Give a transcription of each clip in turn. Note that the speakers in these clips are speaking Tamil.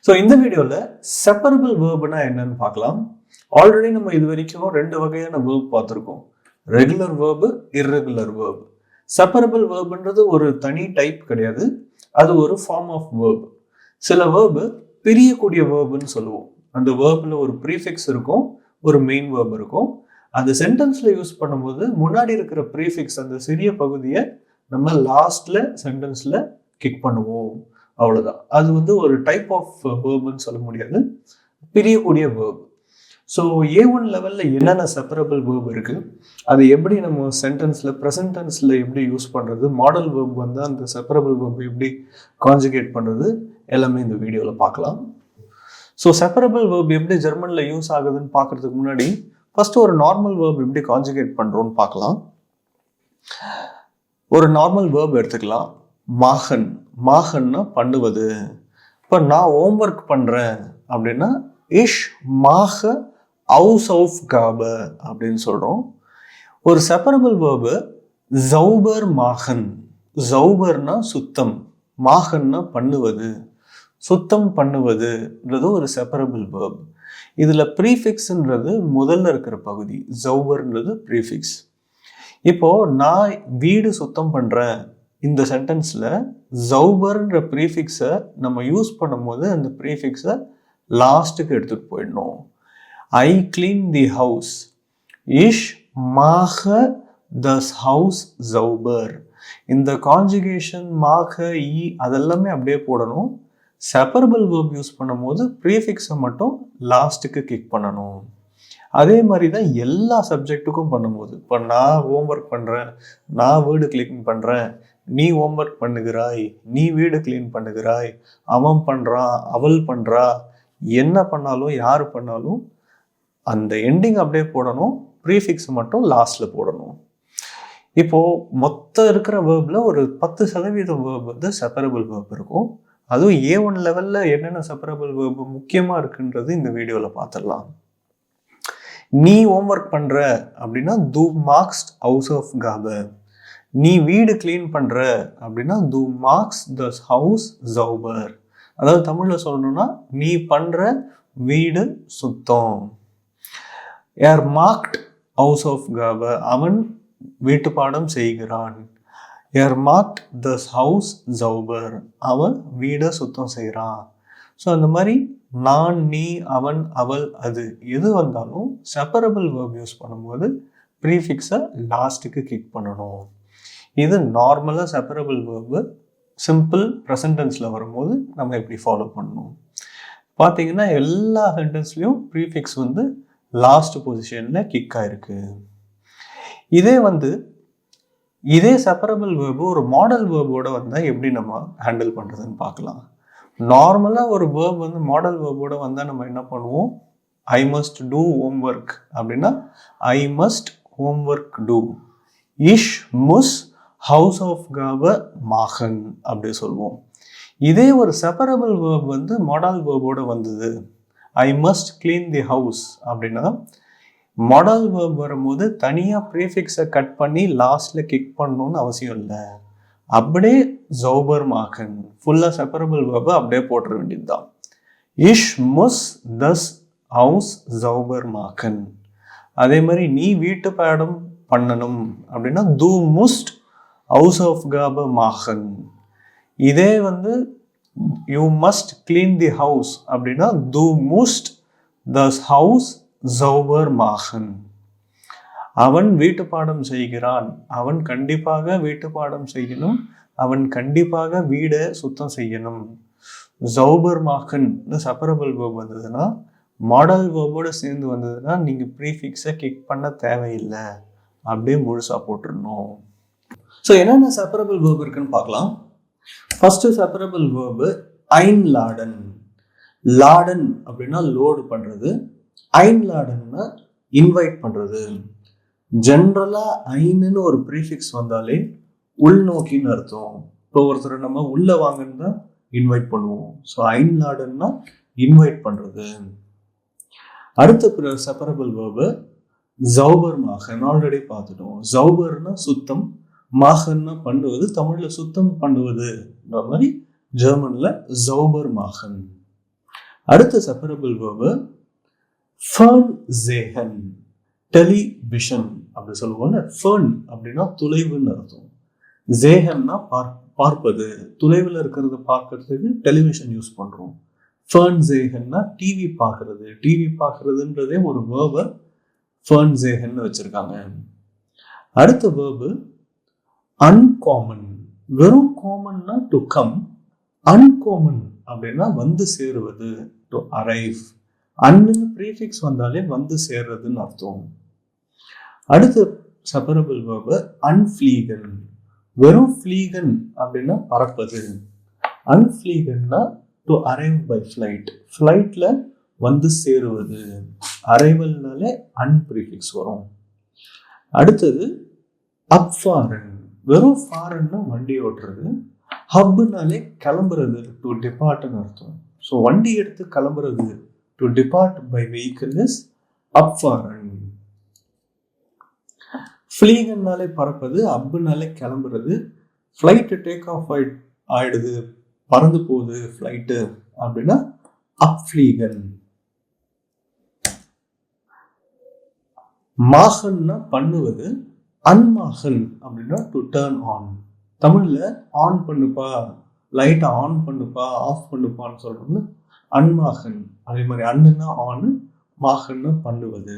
ஸோ இந்த வீடியோவில் செப்பரபிள் வேர்ப்னா என்னன்னு பார்க்கலாம். ஆல்ரெடி நம்ம இது வரைக்கும் ரெண்டு வகையான வேர்ப் பார்த்துருக்கோம். Regular verb, irregular verb. Separable வேர்ப்ன்றது ஒரு தனி டைப் கிடையாது, அது ஒரு ஃபார்ம் ஆஃப் வேர்ப். சில வேர்பு பிரியக்கூடிய வேர்புன்னு சொல்லுவோம். அந்த வேர்பில் ஒரு ப்ரீஃபிக்ஸ் இருக்கும், ஒரு மெயின் வேர்ப் இருக்கும். அந்த சென்டென்ஸில் யூஸ் பண்ணும்போது முன்னாடி இருக்கிற ப்ரீஃபிக்ஸ், அந்த சிறிய பகுதியை நம்ம லாஸ்ட்ல சென்டென்ஸில் கிக் பண்ணுவோம். அவ்வளோதான். அது ஒரு டைப் ஆஃப் வேர்ப்னு சொல்ல முடியாது, பிரியக்கூடிய வேர்ப். ஸோ A1 லெவலில் என்னென்ன செப்பரபிள் வேர்ப் இருக்குது, அது எப்படி நம்ம சென்டென்ஸில் ப்ரெசன்ட் டென்ஸில் எப்படி யூஸ் பண்ணுறது, மாடல் வேர்ப் வந்து அந்த செப்பரபிள் வேர்ப் எப்படி கான்ஜுகேட் பண்ணுறது, எல்லாமே இந்த வீடியோவில் பார்க்கலாம். ஸோ செப்பரபிள் வேர்ப் எப்படி ஜெர்மனில் யூஸ் ஆகுதுன்னு பார்க்குறதுக்கு முன்னாடி ஃபஸ்ட்டு ஒரு நார்மல் வேர்ப் எப்படி கான்ஜுகேட் பண்ணுறோன்னு பார்க்கலாம். ஒரு நார்மல் வேர்ப் எடுத்துக்கலாம். மாகன். மாகன்னா பண்ணுவது. இப்போ நான் ஹோம்ஒர்க் பண்ணுறேன் அப்படின்னா இஷ் மாக ஹவுஸ் ஆஃப் காப அப்படின்னு சொல்கிறோம். ஒரு செப்பரபிள் வேர்பு ஜௌபர் மாகன். ஜௌபர்னா சுத்தம், மாகன்னா பண்ணுவது, சுத்தம் பண்ணுவதுன்றது ஒரு செப்பரபிள் வேர்ப். இதில் ப்ரீஃபிக்ஸ்ன்றது முதல்ல இருக்கிற பகுதி, ஜௌபர்ன்றது ப்ரீஃபிக்ஸ். இப்போது நான் வீடு சுத்தம் பண்ணுறேன் இந்த சென்டென்ஸில் ஜௌபர்ன்ற ப்ரீஃபிக்ஸை நம்ம யூஸ் பண்ணும்போது அந்த ப்ரீஃபிக்ஸை லாஸ்ட்டுக்கு எடுத்துகிட்டு போயிடணும். ஐ கிளீன் தி ஹவுஸ். இஷ் மாக தஸ் ஹவுஸ் ஜௌபர். இந்த கான்ஜுகேஷன் மாக இ அதெல்லாமே அப்படியே போடணும். செப்பரபிள் வேர்ப் யூஸ் பண்ணும்போது ப்ரீஃபிக்ஸை மட்டும் லாஸ்ட்டுக்கு கிக் பண்ணணும். அதே மாதிரி தான் எல்லா சப்ஜெக்ட்டுக்கும் பண்ணும்போது, இப்போ நான் ஹோம்ஒர்க் பண்ணுறேன், நான் வீடு கிளீன் பண்ணுறேன், நீ ஹோம்ஒர்க் பண்ணுகிறாய், நீ வீடு கிளீன் பண்ணுகிறாய், அவன் பண்ணுறான், அவள் பண்ணுறா, என்ன பண்ணாலும் யார் பண்ணாலும் அந்த எண்டிங் அப்படியே போடணும், ப்ரீஃபிக்ஸ் மட்டும் லாஸ்ட்டில் போடணும். இப்போது மொத்தம் இருக்கிற வேர்பில் ஒரு 10% வேர்ப் வந்து செப்பரபிள் வேர்ப் இருக்கும். அதுவும் A1 லெவலில் என்னென்ன செப்பரபிள் வேர்ப் முக்கியமாக இருக்குன்றது இந்த வீடியோவில் பார்த்துடலாம். நீ ஹோம்ஒர்க் பண்ணுற அப்படின்னா து மார்க்ஸ் ஹவுஸ் ஆஃப் காப. நீ வீடு கிளீன் பண்ணுற அப்படின்னா து மார்க்ஸ் தஸ் ஹவுஸ் ஜௌபர். அதாவது தமிழில் சொல்லணும்னா நீ பண்ணுற வீடு சுத்தம். யார் மார்க்ட் ஹவுஸ் ஆஃப் காப, அவன் வீட்டு பாடம் செய்கிறான். யார் மார்க்ட் தஸ் ஹவுஸ் ஜௌபர், அவன் வீடை சுத்தம் செய்கிறான். ஸோ அந்த மாதிரி நான், நீ, அவன், அவள், அது எது வந்தாலும் செப்பரபிள் வேர்ப் யூஸ் பண்ணும்போது ப்ரீஃபிக்ஸை லாஸ்ட்டுக்கு கிக் பண்ணணும். இது நார்மலாக செப்பரபிள் வேர்பு சிம்பிள் ப்ரெசன்ட் டென்ஸில் வரும்போது நம்ம எப்படி ஃபாலோ பண்ணணும். பார்த்தீங்கன்னா எல்லா சென்டென்ஸ்லையும் ப்ரீஃபிக்ஸ் வந்து லாஸ்ட் பொசிஷனில் கிக் ஆயிருக்கு. இதே செப்பரபிள் வேர்பு ஒரு மாடல் வேர்போட வந்தால் எப்படி நம்ம ஹேண்டில் பண்ணுறதுன்னு பார்க்கலாம். நார்மலாக ஒரு வேர்ப் வந்து மாடல் வேர்போட வந்தால் நம்ம என்ன பண்ணுவோம், ஐ மஸ்ட் டூ ஹோம்ஒர்க் அப்படின்னா ஐ மஸ்ட் ஹோம்ஒர்க் டூ. இஷ் முஸ் ஹவுஸ் ஆஃப் காப மாகன் அப்படி சொல்லுவோம். இதே ஒரு செப்பரபிள் வேர்ப் வந்து மாடல் வேர்போட வந்தது, I must clean the house அப்படின்னா மாடல் வேர்ப் வரும்போது தனியாக ப்ரீஃபிக்ஸை கட் பண்ணி லாஸ்ட்டில் கிக் பண்ணணும்னு அவசியம் இல்லை. அப்படியே ஜௌபர் மாகன் ஃபுல்லாக செப்பரபிள் வேர்பை அப்படியே போட்டுற வேண்டியது தான். இஷ் முஸ் தஸ் ஹவுஸ் ஜௌபர் மாகன். அதே மாதிரி நீ வீட்டு பாடம் பண்ணணும் அப்படின்னா து முஸ்ட் ஹவுஸ் ஆஃப் காப மாகன். இதே வந்து you must clean the house அப்படின்னா து முஸ்ட் தஸ் ஹவுஸ் ஜௌபர் மாகன். அவன் வீட்டு பாடம் செய்கிறான், அவன் கண்டிப்பாக வீட்டு பாடம் செய்யணும், அவன் கண்டிப்பாக வீடை சுத்தம் செய்யணும். ஜௌபர் மாகன்னு செப்பரபிள் வேர்ப் வந்ததுன்னா, மாடல் வேர்போடு சேர்ந்து வந்ததுன்னா நீங்கள் ப்ரீஃபிக்ஸை கிக் பண்ண தேவையில்லை, அப்படியே முழுசாக போட்டுடணும். ஸோ என்னென்ன செப்பரபிள் வேர்ப் இருக்குன்னு பார்க்கலாம். ஃபர்ஸ்ட் செப்பரபிள் வேர்பு ஐன் லாடன். லாடன் அப்படின்னா லோடு பண்ணுறது, ஐன் லாடன்னா இன்வைட் பண்ணுறது. ஜென்ரலாக ஐனுன்னு ஒரு ப்ரீஃபிக்ஸ் வந்தாலே உள்நோக்கின்னு அர்த்தம். இப்போ ஒருத்தரை நம்ம உள்ளே வாங்கன்னு தான் இன்வைட் பண்ணுவோம். ஸோ ஐன் லாடன்னா இன்வைட் பண்ணுறது. அடுத்த செப்பரபிள் வேர்பு ஜௌபர் மாகன். ஆல்ரெடி பார்த்துட்டோம். ஜௌபர்னா சுத்தம், மாகன்னா பண்ணுவது. தமிழில் சுத்தம் பண்ணுவதுன்ற மாதிரி ஜெர்மனில் ஜௌபர் மாகன். அடுத்த செப்பரபிள் வேர்பு ஃபர்ன்சேகன், டெலிவிஷன் அப்படி சொல்லுவோம்ல. ஃபர்ன் அப்படின்னா தொலைவுன்னு அர்த்தம். ஜேகன்னா பார்ப்பது, தொலைவில் இருக்கிறத பார்க்கறதுக்கு டெலிவிஷன் யூஸ் பண்றோம். ஃபர்ன்சேகன்னா டிவி பார்க்கறது. டிவி பார்க்கறதுன்றதே ஒரு வேர்பை ஃபர்ன்சேகன்னு வச்சிருக்காங்க. அடுத்த வேர்பு அன்காமன். வெறும் காமன்னா டு கம், அன்காமன் அப்படின்னா வந்து சேருவது, டு அரைவ். அன்னு ப்ரீஃபிக்ஸ் வந்தாலே வந்து சேர்றதுன்னு அர்த்தம். அடுத்த செப்பரபிள் வேர்பு அன்ஃப்ளீகன். வெறும் ஃப்ளீகன் அப்படின்னா பறப்பது. அன்ஃப்ளீகன்னா டு அரைவ் பை ஃப்ளைட், ஃப்ளைட்ல வந்து சேருவது. அரைவல்னாலே அன் ப்ரீஃபிக்ஸ் வரும். அடுத்தது அப்ஃபாரன். வெறும் ஃபாரன்னா வண்டி ஓட்டுறது. ஹப்னாலே கிளம்புறது, டு டிபார்ட்னு அர்த்தம். ஸோ வண்டி எடுத்து கிளம்புறது, to depart by vehicle is அப்ஃபாரன். ஃப்ளீகன்னாலே பறப்பது, அப்னாலே கிளம்புறது. ஃப்ளைட்டு டேக் ஆஃப் ஆயிடுது, பறந்து போகுது ஃப்ளைட்டு அப்படின்னா அப்ஃப்ளீகன். மாகன்னா பண்ணுவது, அன்மாகன் அப்படின்னா டு டர்ன் ஆன். தமிழ்ல ஆன் பண்ணுப்பா, லைட்டை ஆன் பண்ணுப்பா, ஆஃப் பண்ணுப்பான்னு சொல்றது அன்மாகன். அதே மாதிரி அண்ணுன்னா ஆன், மாகன்னா பண்ணுவது.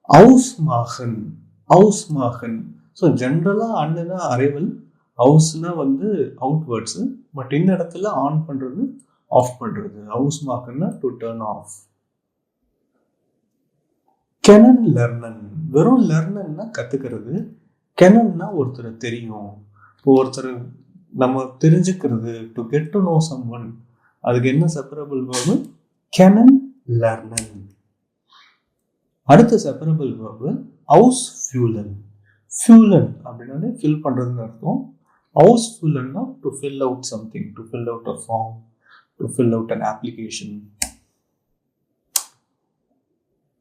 அவுஸ்மாகன், அவுஸ்மாகன். ஸோ ஜென்ரலா அண்ணுனா அரைவல், ஹவுஸ்னா வந்து அவுட்வர்ட்ஸ். பட் இந்த இடத்துல ஆன் பண்றது, ஆஃப் பண்றது. அவுஸ்மாகன்னா டு டர்ன் ஆஃப். கெனன் லெர்னன். வெறும் லெர்னன்னா கத்துக்கிறது. கெனன்னா ஒருத்தர் தெரியும், இப்போ ஒருத்தர் நம்ம தெரிஞ்சுக்கிறது, to get to know someone. அதுக்கு என்ன செப்பரபிள் வேர்பு? கெனன் லெர்னன். அடுத்த செப்பரபிள் வேர்பு ஹவுஸ் ஃபியூலன். ஃபியூலன் அப்படின்னாலே ஃபில் பண்றதுன்னு அர்த்தம். ஹவுஸ் ஃபியூலன்னா to fill out something, to fill out a form, to fill out an application.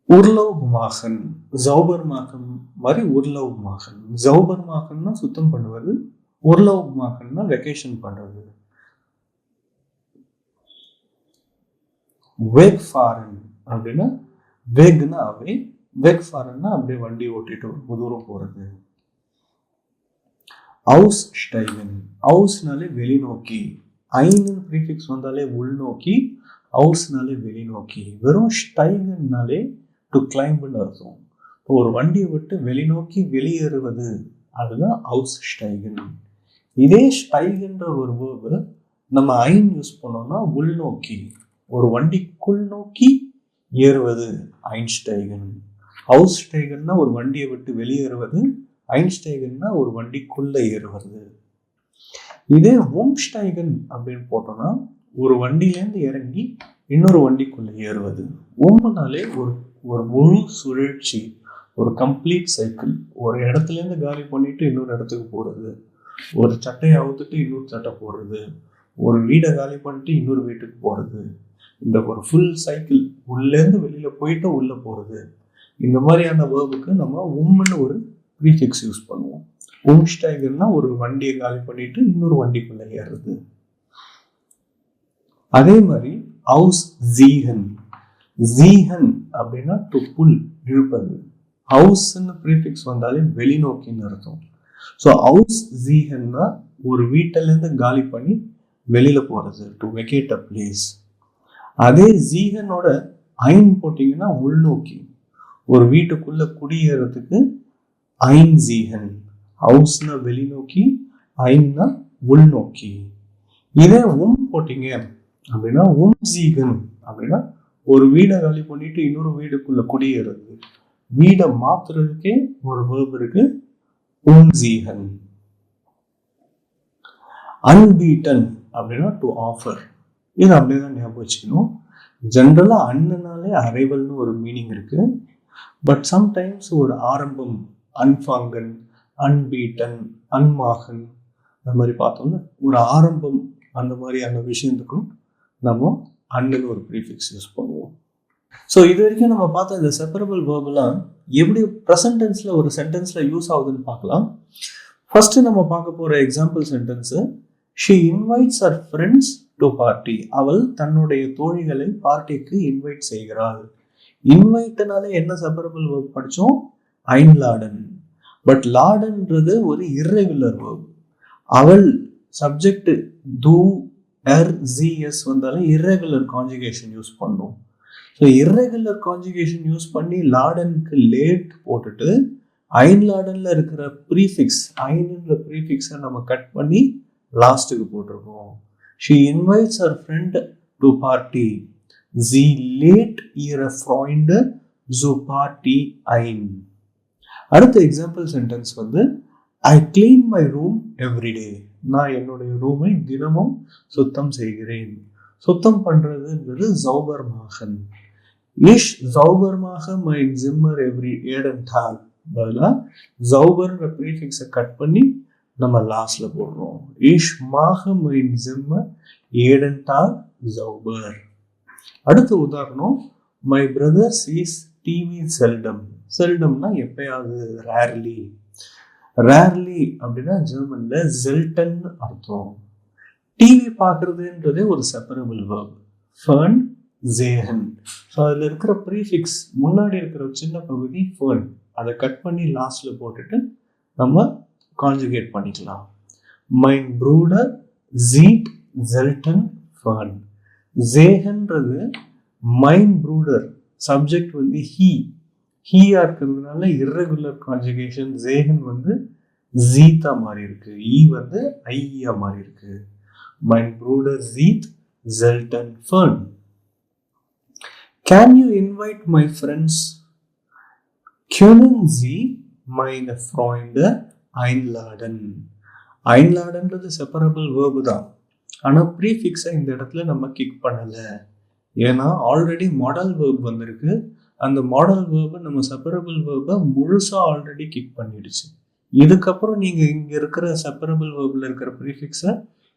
உர்லௌப்மாகன், ஜௌபர்மாகன் மாதிரி உர்லௌப்மாகன். ஜௌபர்மாகன்னா சுத்தம் பண்ணுவது, உர்லௌப்மாகன்னா வெக்கேஷன் பண்றது. வேக்ஃபாரன் அப்படின்னா வேக்னா அவை, வேக்ஃபாரன்னா அப்படியே வண்டி ஓட்டிட்டு தூரம் போறது. ஹவுஸ் ஸ்டைகன். ஹவுஸ்னாலே வெளிநோக்கி, ஐன்னு ப்ரீஃபிக்ஸ் வந்தாலே உள்நோக்கி, ஹவுஸ்னாலே வெளிநோக்கி. வெறும் ஸ்டைகன்னாலே டு கிளைம்ப்னு அர்த்தம். இப்போ ஒரு வண்டியை விட்டு வெளிநோக்கி வெளியேறுவது, அதுதான் ஹவுஸ் ஸ்டைகன். இதே ஸ்டைகன்ற ஒரு வேர்பு நம்ம ஐன் யூஸ் பண்ணோம்னா உள்நோக்கி, ஒரு வண்டிக்குள் நோக்கி ஏறுவது ஐன்ஸ்டைகன். ஹவுஸ் ஸ்டைகன்னா ஒரு வண்டியை விட்டு வெளியேறுவது, ஐன்ஸ்டைகன்னா ஒரு வண்டிக்குள்ள ஏறுவது. இதே உம்ஸ்டைகன் அப்படின்னு போட்டோம்னா ஒரு வண்டியிலேருந்து இறங்கி இன்னொரு வண்டிக்குள்ள ஏறுவது. உம்னாலே ஒரு முழு சுழற்சி, ஒரு கம்ப்ளீட் சைக்கிள். ஒரு இடத்துல இருந்து காலி பண்ணிட்டு இன்னொரு இடத்துக்கு போறது, ஒரு சட்டையை அவுத்துட்டு இன்னொரு சட்டை போடுறது, ஒரு வீடை காலி பண்ணிட்டு இன்னொரு வீட்டுக்கு போறது. இந்த ஒரு ஃபுல் சைக்கிள், உள்ளேருந்து வெளியில போயிட்டு உள்ள போறது. இந்த மாதிரியான வேர்புக்கு நம்ம உம்னு ஒரு ப்ரீஃபிக்ஸ் யூஸ் பண்ணுவோம். உம்ஸ்டைகன்னா ஒரு வண்டியை காலி பண்ணிட்டு இன்னொரு வண்டிக்குள்ள ஏறுறது. அதே மாதிரி ஹவுஸ் ஜீகன். ஜீகன் அப்படின்னா டு புல், இழுப்பது. ஹவுஸ்ன்னு ப்ரீஃபிக்ஸ் வந்தாலே வெளிநோக்கின்னு அர்த்தம். ஸோ ஹவுஸ் ஜீகன்னா ஒரு வீட்டிலேருந்து காலி பண்ணி வெளியில போறது, டு வெக்கேட் அ பிளேஸ். அதே ஜீகனோட ஐன் போட்டிங்கன்னா உள்நோக்கி, ஒரு வீட்டுக்குள்ள குடியேறதுக்கு ஐன் ஜீகன். ஹவுஸ்னா வெளிநோக்கி, ஐன்னா உள்நோக்கி. இதே போட்டீங்க அப்படின்னா ஜீகன் அப்படின்னா ஒரு வீடை காலி பண்ணிட்டு இன்னொரு வீடுக்குள்ள குடியேறது. வீடை மாத்துறதுக்கே ஒரு வேர்ப் இருக்கு, ஜீகன். அன்பீட்டன் அப்படின்னா டு ஆஃபர். இது அப்படியேதான் ஞாபகம் வச்சுக்கணும். ஜென்ரலா அண்ணுனாலே அரைவல்னு ஒரு மீனிங் இருக்கு. பட் சம்டைம்ஸ் ஒரு ஆரம்பம், அன்பாங்கன், அன்பீட்டன், அன்மாகன், அந்த மாதிரி பார்த்தோம்னா ஒரு ஆரம்பம், அந்த மாதிரியான விஷயத்துக்கும் நம்ம அண்ணுன்னு ஒரு ப்ரீஃபிக்ஸ் யூஸ் பண்ணுவோம். ஸோ இது வரைக்கும் நம்ம பார்த்த இந்த செப்பரபிள் வேர்பெல்லாம் எப்படி ப்ரெசன்ட் டென்ஸ்ல ஒரு சென்டென்ஸ்ல யூஸ் ஆகுதுன்னு பார்க்கலாம். ஃபர்ஸ்ட் நம்ம பார்க்க போற example sentence, she invites her friends to party. அவள் தன்னுடைய தோழிகளை பார்ட்டிக்கு இன்வைட் செய்கிறாள். இன்வைட்னால என்ன செப்பரபிள் வேர்ப் படிச்சோம்? ஐன்லாடன். பட் லாடன்ன்றது ஒரு இர்ரெகுலர் வேர்ப். அவள் சப்ஜெக்ட் து எர் ஜிஎஸ் வந்தாலும் இர்ரெகுலர் கான்ஜுகேஷன் யூஸ் பண்ணும். ஸோ இர்ரெகுலர் கான்ஜுகேஷன் யூஸ் பண்ணி லாடனுக்கு லேட் போட்டுட்டு ஐன்லாடன்ல இருக்கிற ப்ரீஃபிக்ஸ் ஐன்ன்ற ப்ரீஃபிக்ஸை நம்ம கட் பண்ணி லாஸ்ட்டுக்கு போட்டிருக்கோம். She invites her friend to party. G late ihre Freunde zu Party ein. அடுத்த எக்ஸாம்பிள் சென்டென்ஸ் வந்து ஐ கிளீன் மை ரூம் எவ்ரிடே. நான் என்னுடைய ரூமை தினமும் சுத்தம் செய்கிறேன். சுத்தம் பண்றதுன்றது சௌபர் மாகன். இஷ் சௌபர் மாக மை ஜிம்மர் எவ்ரி ஏடன் டால். பதிலாக சௌபர்ன்ற ப்ரீஃபிக்ஸை கட் பண்ணி நம்ம லாஸ்ட்ல போடுறோம். இஷ் மாக மை ஜிம்மர் ஏடன் டால் சௌபர். அடுத்த உதாரணம் my brother sees TV seldom. செல்டம்னா எப்பயாவது, ரேர்லி. ரேர்லி அப்படின்னா ஜெர்மன்ல ஜெல்டன் அர்த்தம். டிவி பார்க்கறதுன்றதே ஒரு செப்பரபிள் வேர்ப். ஃபர்ன் ஜேஹன். ஸோ அதில் இருக்கிற ப்ரீஃபிக்ஸ் முன்னாடி இருக்கிற சின்ன பகுதி ஃபர்ன், அதை கட் பண்ணி லாஸ்ட்ல போட்டுட்டு நம்ம கான்ஜுகேட் பண்ணிக்கலாம். மைன் ப்ரூடர் ஜீட் ஜெல்டன் ஃபர்ன். ஜேஹன்றது மைன் ப்ரூடர், சப்ஜெக்ட் வந்து ஹீயா இருக்கிறதுனால இர்ரெகுலர் கான்ஜுகேஷன். ஜேஹன் வந்து ஜீத்தா மாறி இருக்கு, வந்து ஐயா மாறி இருக்கு. மைன் ப்ரூடர் ஜீத் ஜெல்டன் ஃபர்ன். Can you invite my friends? können Sie meine Freunde einladen? ஐன்லாடன்றது செப்பரபிள் வேர்பு தான், ஆனால் ப்ரீஃபிக்ஸை இந்த இடத்துல நம்ம கிக் பண்ணலை. ஏன்னா ஆல்ரெடி மாடல் வேர்ப் வந்திருக்கு. அந்த மாடல் வேர்பை நம்ம செப்பரபிள் வேர்பை முழுசாக ஆல்ரெடி கிக் பண்ணிடுச்சு. இதுக்கப்புறம் நீங்கள் இங்கே இருக்கிற செப்பரபிள் வேர்பில் இருக்கிற ப்ரீஃபிக்ஸை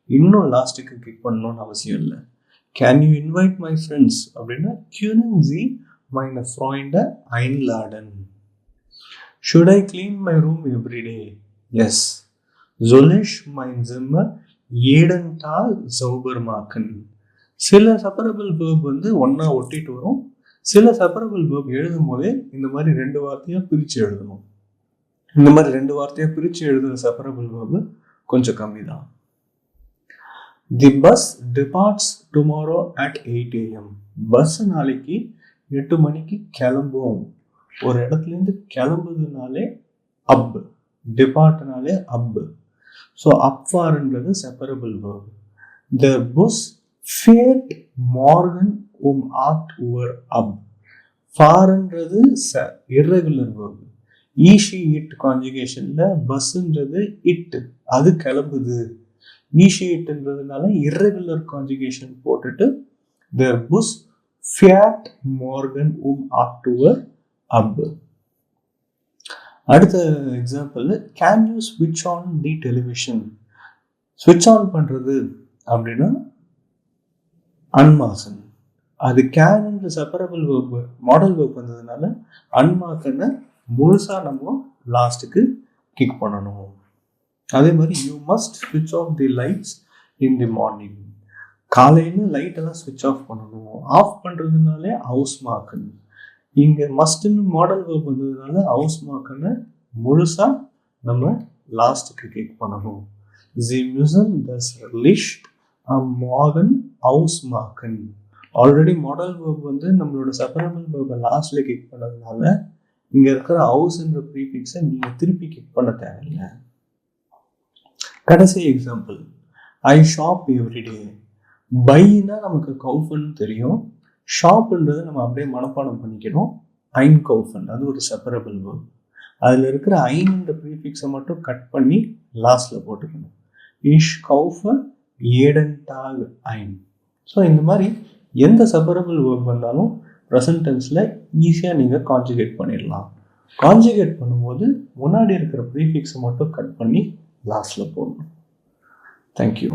இன்னும் லாஸ்ட்டுக்கு கிக் பண்ணணும்னு அவசியம் இல்லை. Can you invite my friends அப்படின்னா können Sie meine Freunde einladen? Should I clean my room every day? Yes. Soll ich mein Zimmer jeden Tag sauber machen? சில செப்பரபிள் வேர்ப் வந்து ஒன்னா ஒட்டிட்டு வரும். சில செப்பரபிள் வேர்ப் எழுதும் போதே இந்த மாதிரி 2 வார்த்தையா பிரிச்சு எழுதணும். இந்த மாதிரி 2 வார்த்தையா பிரிச்சு எழுதுற செப்பரபிள் வேர்ப் கொஞ்சம் கம்மி தான். The bus departs tomorrow at 8 AM. Bus நாளைக்கு 8 மணிக்கு கிளம்பும். ஒரு இடத்துல இருந்து கிளம்புதுனாலே அப், டிபார்ட்னாலே அப். ஸோ அப்ஃபார்ன்றது செப்பரபிள் வேர்ப். த புஸ் ஃபேட் மார்கன் ஆக்ட் ஓவர் அப். ஃபார்ன்றது இர்ரெகுலர் வேர்ப். ஈஷி இட் கான்ஜுகேஷன்ல பஸ்ன்றது இட், அது கிளம்புது. ஈஷி இட்ன்றதுனால இர்ரெகுலர் கான்ஜுகேஷன் போட்டுட்டு their bus fährt morgen ஆக்ட் ஓவர் அப். அடுத்த எக்ஸாம்பிள், கேன் யூ ஸ்விட்ச் ஆன் தி டெலிவிஷன்? ஸ்விட்ச் ஆன் பண்றது அப்படின்னா அன்மார்கன். அது கேன்ன்ற செப்பரபிள் வேர்ப், மாடல் வேர்ப் வந்ததுனால அன்மார்கனை முழுசா நம்ம லாஸ்ட்டுக்கு கிக் பண்ணணும். அதே மாதிரி யூ மஸ்ட் ஸ்விட்ச் off the lights in the morning. காலையில் லைட் எல்லாம் ஸ்விட்ச் ஆஃப் பண்ணணும். ஆஃப் பண்றதுனாலே ஹவுஸ் மார்க்கன். இங்க மஸ்ட்னு மாடல் வேர்ப் வந்ததுனால ஹவுஸ் மார்க்கனை முழுசா நம்ம லாஸ்ட்டுக்கு கிக் பண்ணணும். Sie müssen das Licht am Morgen ausmachen. Already modal verb வந்து நம்மளோட செப்பரபிள் வேர்பை லாஸ்ட்ல கிக் பண்ணதுனால இங்க இருக்கிற ஹவுஸ்ன்ற ப்ரீஃபிக்ஸை நீங்க திருப்பி கிக் பண்ண தேவையில்லை. கடைசி எக்ஸாம்பிள், ஐ ஷாப் எவ்ரிடே. பைனா நமக்கு கவுஃபன் தெரியும், ஷாப்ன்றது நம்ம அப்படியே மனப்பாடம் பண்ணிக்கணும். ஐன் கவுஃபன் அது ஒரு செப்பரபிள் வேர்ப். அதில் இருக்கிற ஐன்ன்ற ப்ரீஃபிக்ஸை மட்டும் கட் பண்ணி லாஸ்ட்ல போட்டுக்கணும். இஷ் கவுஃப ஏடன் டாக் ஐன். ஸோ இந்த மாதிரி எந்த செப்பரபிள் வேர்ப் வந்தாலும் ப்ரெசன்ட் டென்ஸில் ஈஸியாக நீங்கள் கான்ஜுகேட் பண்ணிடலாம். கான்ஜுகேட் பண்ணும்போது முன்னாடி இருக்கிற ப்ரீஃபிக்ஸை மட்டும் கட் பண்ணி லாஸ்ட்ல போடணும். தேங்க்யூ.